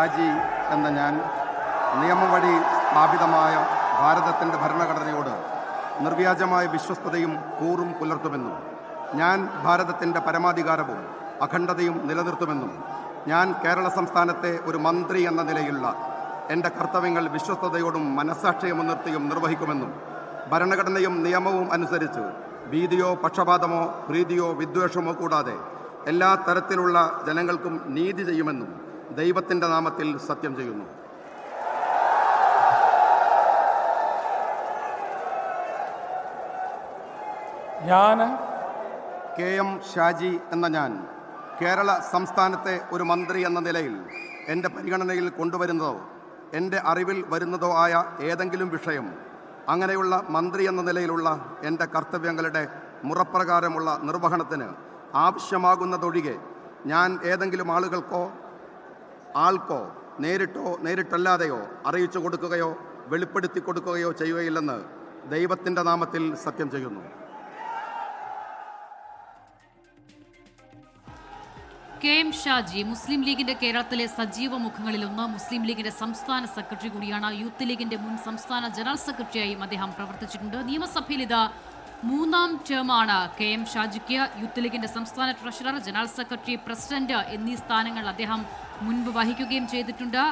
ഷാജി എന്ന ഞാൻ നിയമം വഴി സ്ഥാപിതമായ ഭാരതത്തിൻ്റെ ഭരണഘടനയോട് നിർവ്യാജമായ വിശ്വസ്തതയും കൂറും പുലർത്തുമെന്നും ഞാൻ ഭാരതത്തിൻ്റെ പരമാധികാരവും അഖണ്ഡതയും നിലനിർത്തുമെന്നും ഞാൻ കേരള സംസ്ഥാനത്തെ ഒരു മന്ത്രി എന്ന നിലയിലുള്ള എൻ്റെ കർത്തവ്യങ്ങൾ വിശ്വസ്തയോടും മനസ്സാക്ഷിയെ മുൻനിർത്തിയും നിർവഹിക്കുമെന്നും ഭരണഘടനയും നിയമവും അനുസരിച്ച് ഭീതിയോ പക്ഷപാതമോ പ്രീതിയോ വിദ്വേഷമോ കൂടാതെ എല്ലാ തരത്തിലുള്ള ജനങ്ങൾക്കും നീതി ചെയ്യുമെന്നും ദൈവത്തിൻ്റെ നാമത്തിൽ സത്യം ചെയ്യുന്നു. ഞാൻ KM ഷാജി എന്ന ഞാൻ കേരള സംസ്ഥാനത്തെ ഒരു മന്ത്രി എന്ന നിലയിൽ എൻ്റെ പരിഗണനയിൽ കൊണ്ടുവരുന്നതോ എൻ്റെ അറിവിൽ വരുന്നതോ ആയ ഏതെങ്കിലും വിഷയം അങ്ങനെയുള്ള മന്ത്രി എന്ന നിലയിലുള്ള എൻ്റെ കർത്തവ്യങ്ങളുടെ മുറപ്രകാരമുള്ള നിർവഹണത്തിന് ആവശ്യമാകുന്നതൊഴികെ ഞാൻ ഏതെങ്കിലും ആൾക്കോ നേരിട്ടോ നേരിട്ടല്ലാതെയോ അറിയിച്ചു കൊടുക്കുകയോ വെളിപ്പെടുത്തി കൊടുക്കുകയോ ചെയ്യുകയില്ലെന്ന് ദൈവത്തിൻ്റെ നാമത്തിൽ സത്യം ചെയ്യുന്നു. KM ഷാജി മുസ്ലിം ലീഗിന്റെ കേരളത്തിലെ സജീവ മുഖങ്ങളിലൊന്ന്. മുസ്ലിം ലീഗിന്റെ സംസ്ഥാന സെക്രട്ടറി കൂടിയാണ്. യൂത്ത് ലീഗിന്റെ മുൻ സംസ്ഥാന ജനറൽ സെക്രട്ടറിയായും അദ്ദേഹം പ്രവർത്തിച്ചിട്ടുണ്ട്. നിയമസഭയിൽ ഇത് 3ാം ടേമാണ് KM ഷാജിക്ക്. യൂത്ത് ലീഗിന്റെ സംസ്ഥാന ട്രഷറർ, ജനറൽ സെക്രട്ടറി, പ്രസിഡന്റ് എന്നീ സ്ഥാനങ്ങൾ അദ്ദേഹം മുൻപ് വഹിക്കുകയും ചെയ്തിട്ടുണ്ട്.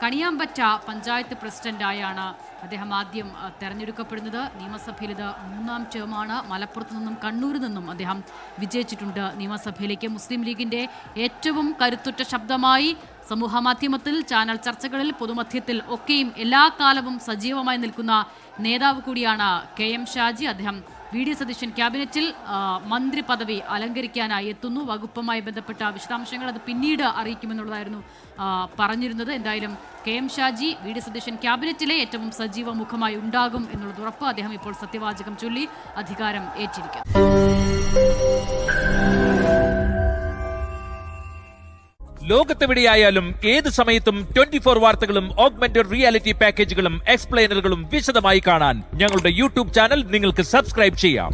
കണിയാമ്പറ്റ പഞ്ചായത്ത് പ്രസിഡന്റായാണ് അദ്ദേഹം ആദ്യം തെരഞ്ഞെടുക്കപ്പെടുന്നത്. നിയമസഭയിൽ ഇത് 3ാം ടേമാണ്. മലപ്പുറത്ത് നിന്നും കണ്ണൂരിൽ നിന്നും അദ്ദേഹം വിജയിച്ചിട്ടുണ്ട് നിയമസഭയിലേക്ക്. മുസ്ലിം ലീഗിന്റെ ഏറ്റവും കരുത്തുറ്റ ശബ്ദമായി സമൂഹ മാധ്യമത്തിൽ, ചാനൽ ചർച്ചകളിൽ, പൊതുമധ്യത്തിൽ ഒക്കെയും എല്ലാ കാലവും സജീവമായി നിൽക്കുന്ന നേതാവ് കൂടിയാണ് KM ഷാജി. അദ്ദേഹം VD സതീശൻ ക്യാബിനറ്റിൽ മന്ത്രി പദവി അലങ്കരിക്കാനായി എത്തുന്നു. വകുപ്പുമായി ബന്ധപ്പെട്ട വിശദാംശങ്ങൾ അത് പിന്നീട് അറിയിക്കുമെന്നുള്ളതായിരുന്നു പറഞ്ഞിരുന്നത്. എന്തായാലും KM ഷാജി VD സതീശൻ ക്യാബിനറ്റിലെ ഏറ്റവും സജീവ മുഖമായി ഉണ്ടാകും എന്നുള്ളത് ഉറപ്പ്. അദ്ദേഹം ഇപ്പോൾ സത്യവാചകം ചൊല്ലി അധികാരം ഏറ്റിരിക്കും. ലോകത്തെവിടെയായാലും ഏത് സമയത്തും 24 വാർത്തകളും ഓഗ്മെന്റഡ് റിയാലിറ്റി പാക്കേജുകളും എക്സ്പ്ലെയിനറുകളും വിശദമായി കാണാൻ ഞങ്ങളുടെ യൂട്യൂബ് ചാനൽ നിങ്ങൾക്ക് സബ്സ്ക്രൈബ് ചെയ്യാം.